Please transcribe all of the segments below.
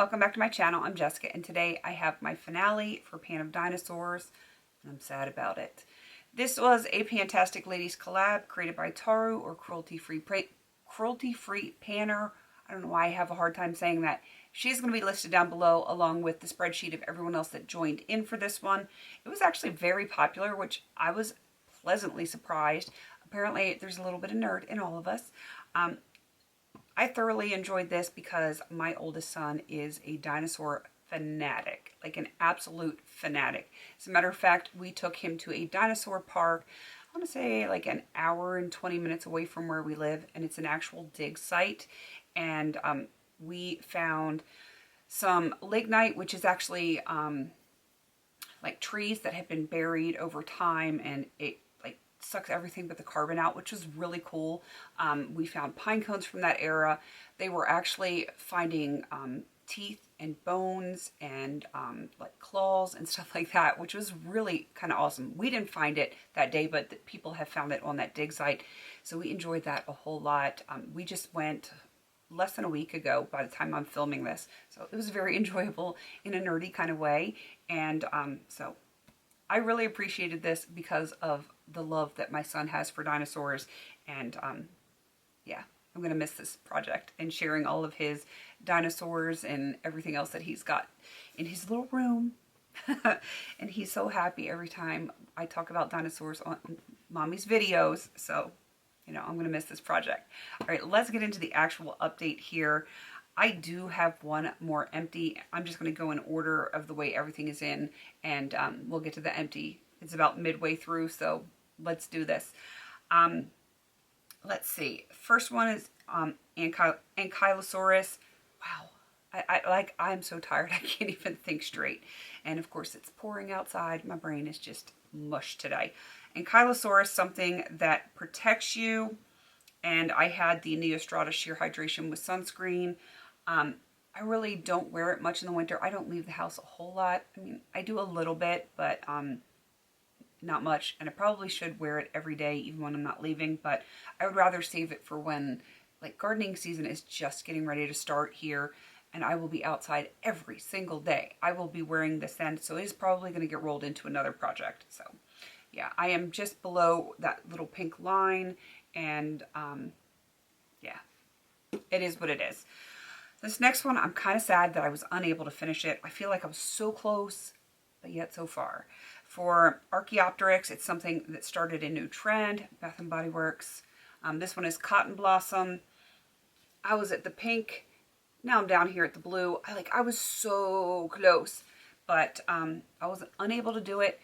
welcome back to my channel. I'm Jessica, and today I have my finale for Pan of Dinosaurs, and I'm sad about it. This was a PANtastic Ladies collab created by Taru, or Cruelty-Free Panner. I don't know why I have a hard time saying that. She's going to be listed down below along with the spreadsheet of everyone else that joined in for this one. It was actually very popular, which I was pleasantly surprised. Apparently, there's a little bit of nerd in all of us. I thoroughly enjoyed this because my oldest son is a dinosaur fanatic, like an absolute fanatic. As a matter of fact, we took him to a dinosaur park, I want to say like an hour and 20 minutes away from where we live, and it's an actual dig site. And we found some lignite, which is actually like trees that have been buried over time, and it sucks everything but the carbon out, which was really cool. We found pine cones from that era. They were actually finding teeth and bones and like claws and stuff like that, which was really kind of awesome. We didn't find it that day, but the people have found it on that dig site, so we enjoyed that a whole lot. We just went less than a week ago by the time I'm filming this, so it was very enjoyable in a nerdy kind of way. And so I really appreciated this because of the love that my son has for dinosaurs. And yeah, I'm going to miss this project and sharing all of his dinosaurs and everything else that he's got in his little room. And he's so happy every time I talk about dinosaurs on Mommy's videos. So, you know, I'm going to miss this project. All right, let's get into the actual update here. I do have one more empty. I'm just going to go in order of the way everything is in, and we'll get to the empty. It's about midway through, so let's do this. Let's see. First one is Kylosaurus. Wow. I'm so tired I can't even think straight. And of course it's pouring outside. My brain is just mush today. And Kylosaurus, something that protects you. And I had the Neostrata Sheer Hydration with sunscreen. I really don't wear it much in the winter. I don't leave the house a whole lot. I mean, I do a little bit, but not much. And I probably should wear it every day, even when I'm not leaving. But I would rather save it for when, like, gardening season is just getting ready to start here. And I will be outside every single day. I will be wearing this then. So it is probably going to get rolled into another project. So yeah, I am just below that little pink line. And yeah, it is what it is. This next one, I'm kind of sad that I was unable to finish it. I feel like I was so close, but yet so far. For Archaeopteryx, it's something that started a new trend, Bath & Body Works. This one is Cotton Blossom. I was at the pink. Now I'm down here at the blue. I was so close, but I was unable to do it.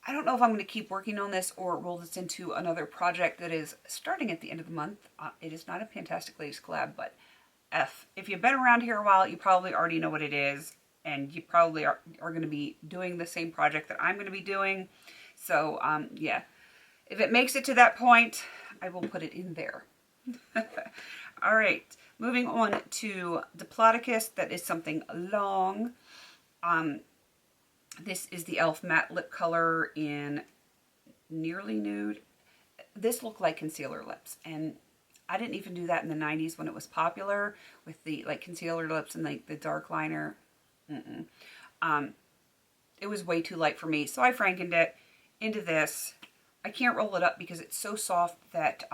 I don't know if I'm going to keep working on this or roll this into another project that is starting at the end of the month. It is not a PANtastic Ladies collab, but if you've been around here a while, you probably already know what it is, and you probably are going to be doing the same project that I'm going to be doing. So yeah, if it makes it to that point, I will put it in there. All right, moving on to Diplodocus. That is something long. This is the e.l.f. matte lip color in Nearly Nude. This looked like concealer lips, and I didn't even do that in the 90s when it was popular with the like concealer lips and like the dark liner. It was way too light for me, so I frankened it into this. I can't roll it up because it's so soft that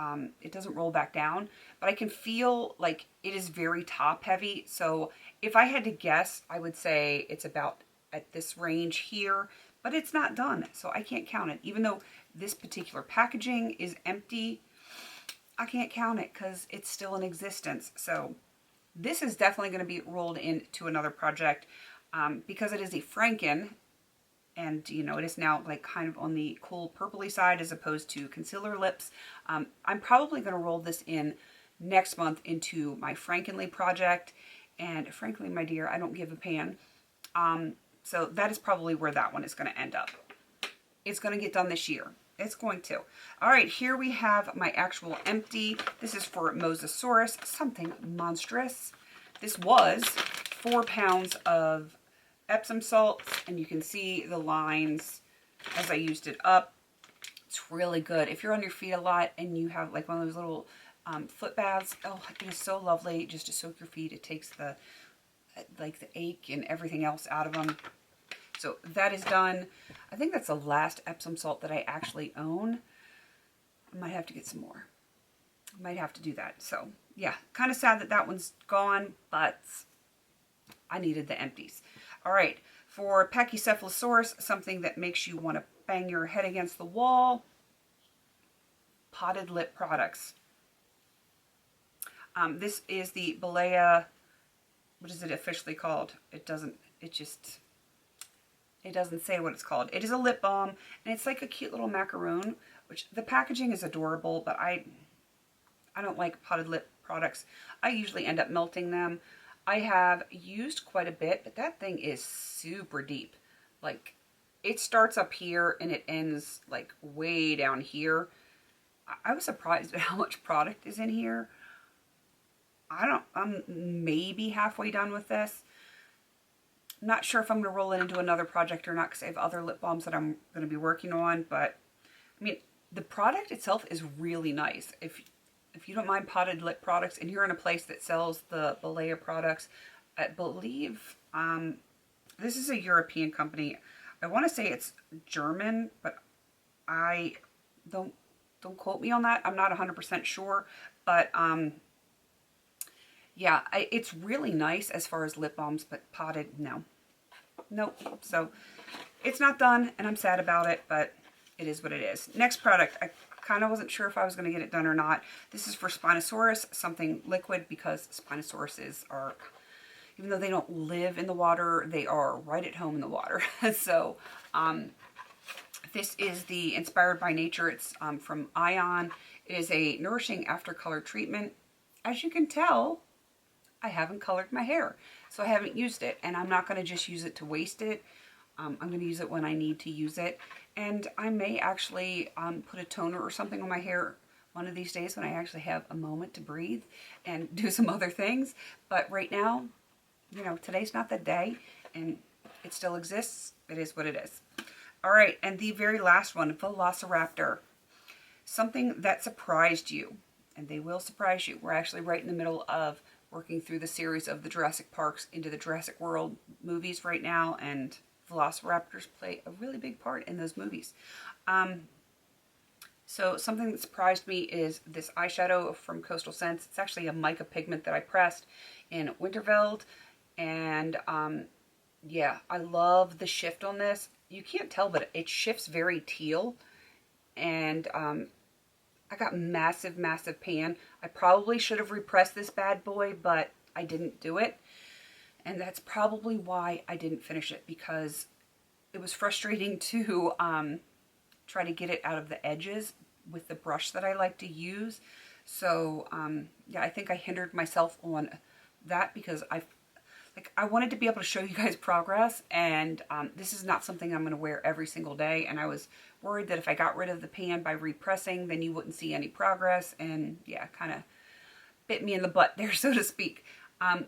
it doesn't roll back down, but I can feel like it is very top heavy. So if I had to guess, I would say it's about at this range here, but it's not done, so I can't count it. Even though this particular packaging is empty, I can't count it because it's still in existence. So this is definitely going to be rolled into another project because it is a Franken, and you know, it is now like kind of on the cool purpley side as opposed to concealer lips. I'm probably going to roll this in next month into my Frankenly project, and frankly, my dear, I don't give a pan. So that is probably where that one is going to end up. It's going to get done this year. It's going to. All right, here we have my actual empty. This is for Mosasaurus, something monstrous. This was 4 pounds of Epsom salts, and you can see the lines as I used it up. It's really good. If you're on your feet a lot and you have like one of those little foot baths, oh, it is so lovely just to soak your feet. It takes the like the ache and everything else out of them. So that is done. I think that's the last Epsom salt that I actually own. I might have to get some more. I might have to do that. So yeah, kind of sad that that one's gone, but I needed the empties. All right, for pachycephalosaurus, something that makes you want to bang your head against the wall, potted lip products. This is the Balea, what is it officially called? It doesn't say what it's called. It is a lip balm, and it's like a cute little macaroon, which the packaging is adorable, but I don't like potted lip products. I usually end up melting them. I have used quite a bit, but that thing is super deep. Like, it starts up here and it ends like way down here. I was surprised at how much product is in here. I'm maybe halfway done with this. I'm not sure if I'm going to roll it into another project or not, because I have other lip balms that I'm going to be working on. But I mean, the product itself is really nice. If you don't mind potted lip products, and you're in a place that sells the Balea products, I believe this is a European company. I want to say it's German, but I don't quote me on that. I'm not 100% sure, but yeah, it's really nice as far as lip balms, but potted, no. Nope. So it's not done, and I'm sad about it, but it is what it is. Next product, I kind of wasn't sure if I was going to get it done or not. This is for Spinosaurus, something liquid, because Spinosauruses are, even though they don't live in the water, they are right at home in the water. So this is the Inspired by Nature. It's from Ion. It is a nourishing after color treatment. As you can tell, I haven't colored my hair, so I haven't used it, and I'm not going to just use it to waste it. I'm going to use it when I need to use it, and I may actually put a toner or something on my hair one of these days when I actually have a moment to breathe and do some other things. But right now, you know, today's not the day, and it still exists. It is what it is. All right, and the very last one, Velociraptor. Something that surprised you, and they will surprise you. We're actually right in the middle of working through the series of the Jurassic Parks into the Jurassic World movies right now, and Velociraptors play a really big part in those movies. So something that surprised me is this eyeshadow from Coastal Scents. It's actually a mica pigment that I pressed in Winterveld, and yeah, I love the shift on this. You can't tell, but it shifts very teal, and I got massive, massive pan. I probably should have repressed this bad boy, but I didn't do it. And that's probably why I didn't finish it, because it was frustrating to try to get it out of the edges with the brush that I like to use. So yeah, I think I hindered myself on that, because I wanted to be able to show you guys progress, and this is not something I'm going to wear every single day, and I was worried that if I got rid of the pan by repressing, then you wouldn't see any progress, and yeah, kind of bit me in the butt there, so to speak.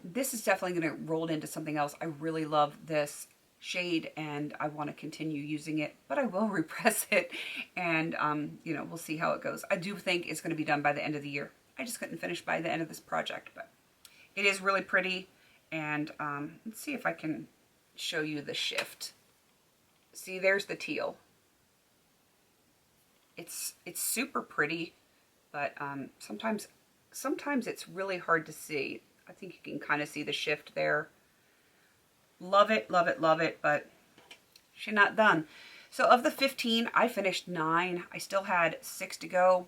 This is definitely going to roll into something else. I really love this shade, and I want to continue using it, but I will repress it, and you know, we'll see how it goes. I do think it's going to be done by the end of the year. I just couldn't finish by the end of this project, but it is really pretty. And let's see if I can show you the shift. See, there's the teal. It's super pretty, but sometimes it's really hard to see. I think you can kind of see the shift there. Love it, love it, love it, but she's not done. So of the 15, I finished 9. I still had 6 to go.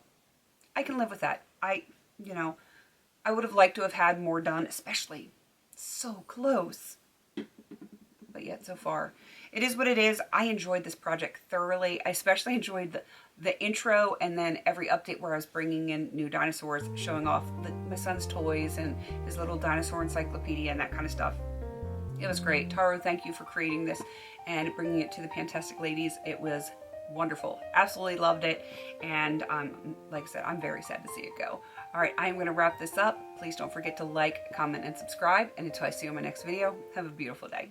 I can live with that. You know, I would have liked to have had more done, especially so close, but yet so far. It is what it is. I enjoyed this project thoroughly. I especially enjoyed the intro, and then every update where I was bringing in new dinosaurs, showing off my son's toys and his little dinosaur encyclopedia and that kind of stuff. It was great. Taro, thank you for creating this and bringing it to the PANtastic Ladies. It was wonderful. Absolutely loved it. And like I said, I'm very sad to see it go. All right, I am going to wrap this up. Please don't forget to like, comment, and subscribe. And until I see you in my next video, have a beautiful day.